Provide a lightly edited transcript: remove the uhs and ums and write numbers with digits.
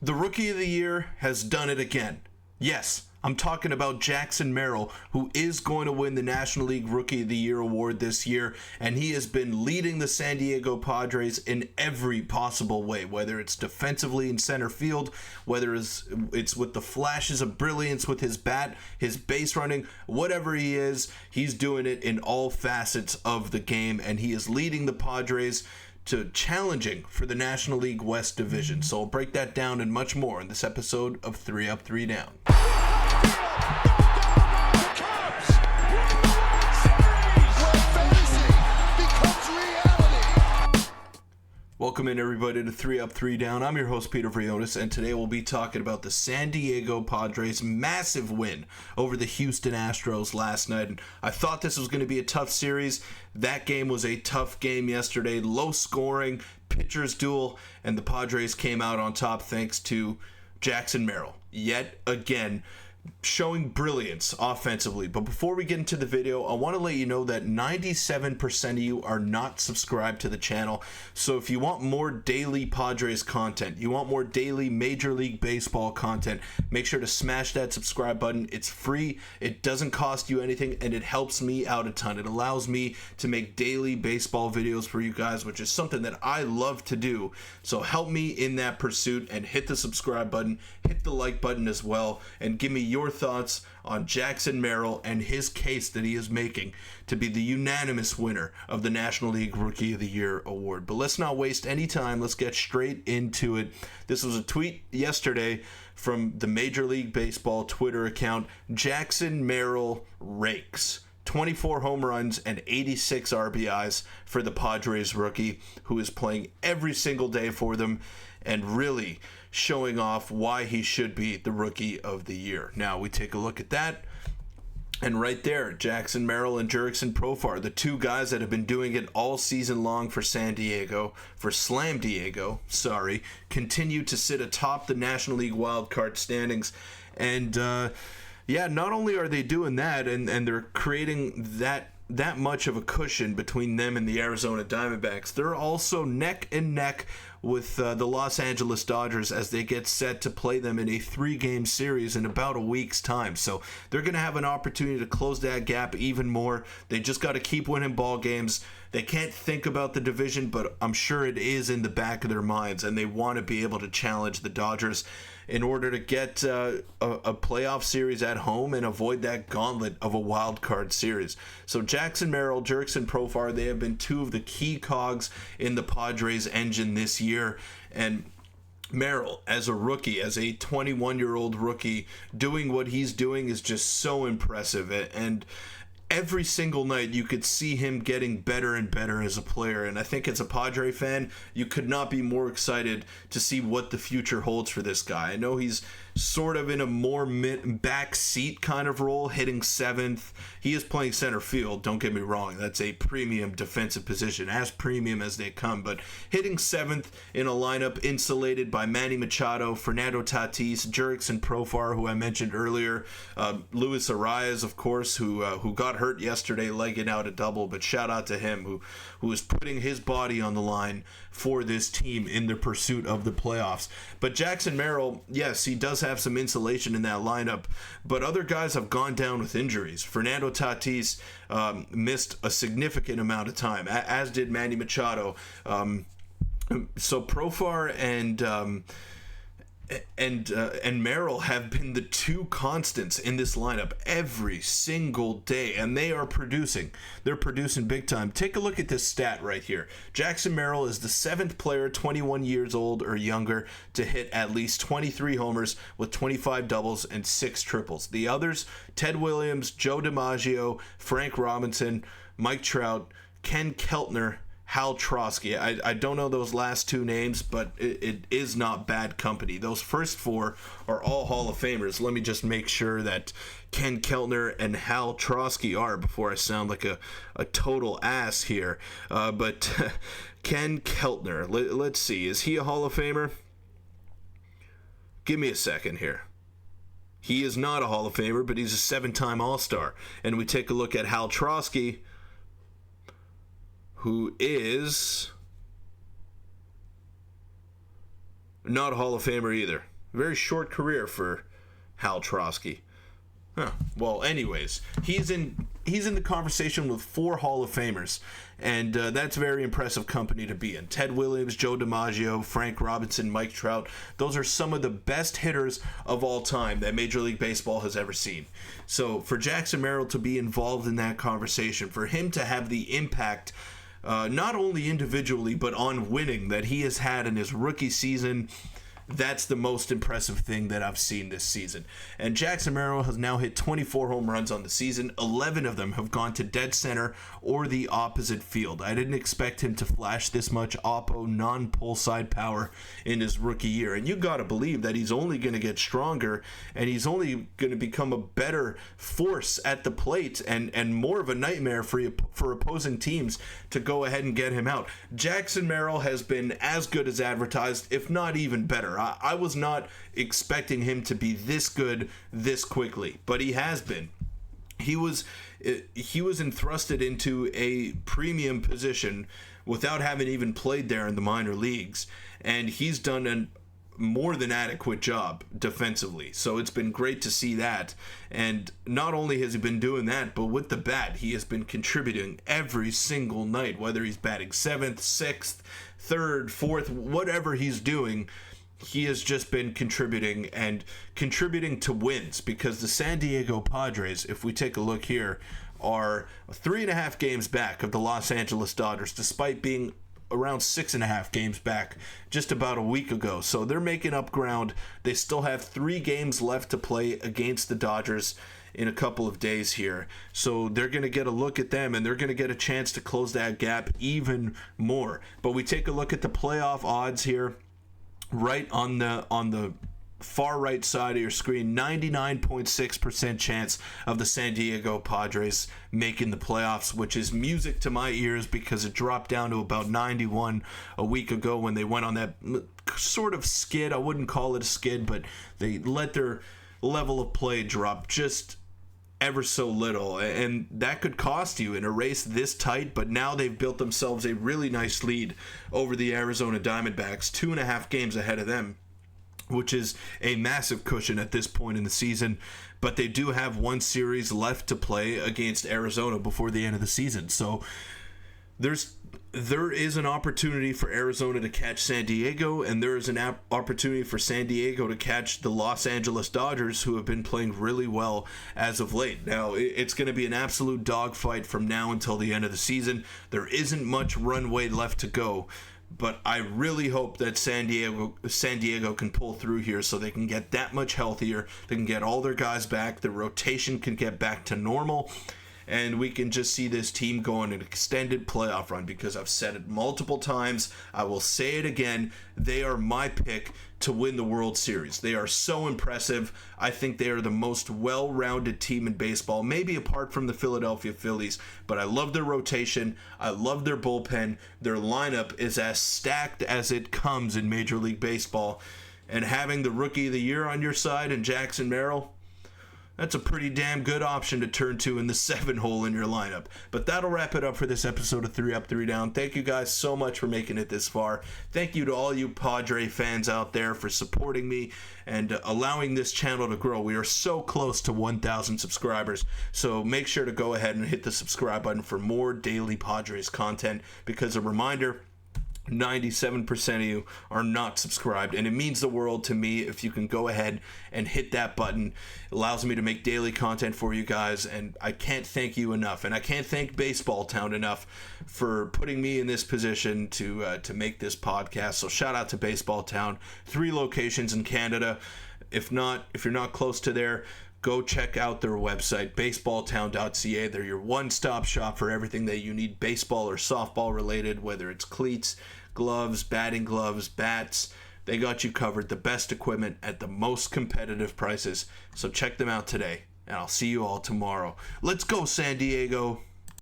The Rookie of the Year has done it again. Yes, I'm talking about Jackson Merrill, who is going to win the National League Rookie of the Year award this year, and he has been leading the San Diego Padres in every possible way, whether it's defensively in center field, whether it's with the flashes of brilliance with his bat, his base running, whatever he is, he's doing it in all facets of the game, and he is leading the Padres to challenging for the National League West Division. So I'll break that down and much more in this episode of 3 Up, 3 Down. Welcome in, everybody, to 3 Up, 3 Down. I'm your host, Peter Vryonis, and today we'll be talking about the San Diego Padres' massive win over the Houston Astros last night. And I thought this was going to be a tough series. That game was a tough game yesterday. Low scoring, pitchers duel, and the Padres came out on top thanks to Jackson Merrill. Yet again, showing brilliance offensively. But before we get into the video, I want to let you know that 97% of you are not subscribed to the channel. So if you want more daily Padres content, you want more daily Major League Baseball content, make sure to smash that subscribe button. It's free, it doesn't cost you anything, and it helps me out a ton. It allows me to make daily baseball videos for you guys, which is something that I love to do. So help me in that pursuit and hit the subscribe button, hit the like button as well, and give me your thoughts on Jackson Merrill and his case that he is making to be the unanimous winner of the National League Rookie of the Year award. But let's not waste any time. Let's get straight into it. This was a tweet yesterday from the Major League Baseball Twitter account. Jackson Merrill rakes 24 home runs and 86 RBIs for the Padres rookie, who is playing every single day for them and really showing off why he should be the Rookie of the Year. Now we take a look at that, and right there, Jackson Merrill and Merrill Profar, the two guys that have been doing it all season long for San Diego, for Slam Diego, continue to sit atop the National League wildcard standings. And not only are they doing that, and they're creating that much of a cushion between them and the Arizona Diamondbacks, they're also neck and neck with the Los Angeles Dodgers as they get set to play them in a 3-game series in about a week's time. So they're going to have an opportunity to close that gap even more. They just got to keep winning ball games. They can't think about the division, but I'm sure it is in the back of their minds, and they want to be able to challenge the Dodgers in order to get a playoff series at home and avoid that gauntlet of a wild card series. So Jackson Merrill, Merrill Profar, they have been two of the key cogs in the Padres engine this year. And Merrill, as a rookie, as a 21-year-old rookie, doing what he's doing is just so impressive. And every single night you could see him getting better and better as a player, and I think as a Padre fan, you could not be more excited to see what the future holds for this guy. I know he's sort of in a more back seat kind of role, hitting seventh. He is playing center field, don't get me wrong. That's a premium defensive position, as premium as they come, but hitting seventh in a lineup insulated by Manny Machado, Fernando Tatis, Merrill Profar, who I mentioned earlier, Luis Arias, of course, who got hurt yesterday legging out a double, but shout out to him who is putting his body on the line for this team in the pursuit of the playoffs. But Jackson Merrill, yes, he does have some insulation in that lineup, but other guys have gone down with injuries. Fernando Tatis missed a significant amount of time, as did Manny Machado. So Profar and Merrill have been the two constants in this lineup every single day, and they are producing. They're producing big time. Take a look at this stat right here. Jackson Merrill is the 7th player 21 years old or younger to hit at least 23 homers with 25 doubles and 6 triples. The others, Ted Williams, Joe DiMaggio, Frank Robinson, Mike Trout, Ken Keltner, Hal Trotsky. I don't know those last two names, but it is not bad company. Those first 4 are all Hall of Famers. Let me just make sure that Ken Keltner and Hal Trotsky are before I sound like a total ass here. But Ken Keltner, let's see. Is he a Hall of Famer? Give me a second here. He is not a Hall of Famer, but he's a 7-time All-Star. And we take a look at Hal Trotsky, who is not a Hall of Famer either. Very short career for Hal Trosky. Huh. Well, anyways, he's in the conversation with 4 Hall of Famers, and that's very impressive company to be in. Ted Williams, Joe DiMaggio, Frank Robinson, Mike Trout. Those are some of the best hitters of all time that Major League Baseball has ever seen. So for Jackson Merrill to be involved in that conversation, for him to have the impact, not only individually but on winning that he has had in his rookie season, that's the most impressive thing that I've seen this season. And Jackson Merrill has now hit 24 home runs on the season. 11 of them have gone to dead center or the opposite field. I didn't expect him to flash this much oppo non-pull side power in his rookie year. And you got to believe that he's only going to get stronger, and he's only going to become a better force at the plate and more of a nightmare for opposing teams to go ahead and get him out. Jackson Merrill has been as good as advertised, if not even better. I was not expecting him to be this good this quickly, but he has been. He was entrusted into a premium position without having even played there in the minor leagues, and he's done a more than adequate job defensively. So it's been great to see that. And not only has he been doing that, but with the bat, he has been contributing every single night, whether he's batting 7th, 6th, 3rd, 4th, whatever he's doing. He has just been contributing to wins, because the San Diego Padres, if we take a look here, are 3.5 games back of the Los Angeles Dodgers, despite being around 6.5 games back just about a week ago. So they're making up ground. They still have 3 games left to play against the Dodgers in a couple of days here. So they're going to get a look at them, and they're going to get a chance to close that gap even more. But we take a look at the playoff odds here. Right on the far right side of your screen, 99.6% chance of the San Diego Padres making the playoffs, which is music to my ears because it dropped down to about 91 a week ago when they went on that sort of skid. I wouldn't call it a skid, but they let their level of play drop just ever so little, and that could cost you in a race this tight. But now they've built themselves a really nice lead over the Arizona Diamondbacks, 2.5 games ahead of them, which is a massive cushion at this point in the season. But they do have one series left to play against Arizona before the end of the season. So there is an opportunity for Arizona to catch San Diego, and there is an opportunity for San Diego to catch the Los Angeles Dodgers, who have been playing really well as of late. Now, it's going to be an absolute dogfight from now until the end of the season. There isn't much runway left to go, but I really hope that San Diego can pull through here so they can get that much healthier. They can get all their guys back. The rotation can get back to normal, and we can just see this team go on an extended playoff run, because I've said it multiple times. I will say it again. They are my pick to win the World Series. They are so impressive. I think they are the most well-rounded team in baseball, maybe apart from the Philadelphia Phillies, but I love their rotation. I love their bullpen. Their lineup is as stacked as it comes in Major League Baseball, and having the Rookie of the Year on your side and Jackson Merrill, that's a pretty damn good option to turn to in the 7-hole in your lineup. But that'll wrap it up for this episode of 3 Up, 3 Down. Thank you guys so much for making it this far. Thank you to all you Padre fans out there for supporting me and allowing this channel to grow. We are so close to 1,000 subscribers. So make sure to go ahead and hit the subscribe button for more daily Padres content, because a reminder, 97% of you are not subscribed, and it means the world to me if you can go ahead and hit that button. It allows me to make daily content for you guys, and I can't thank you enough, and I can't thank Baseball Town enough for putting me in this position to make this podcast. So shout out to Baseball Town. 3 locations in Canada. If you're not close to there, go check out their website, baseballtown.ca. They're your one-stop shop for everything that you need baseball or softball related, whether it's cleats, gloves, batting gloves, bats. They got you covered. The best equipment at the most competitive prices. So check them out today, and I'll see you all tomorrow. Let's go, San Diego.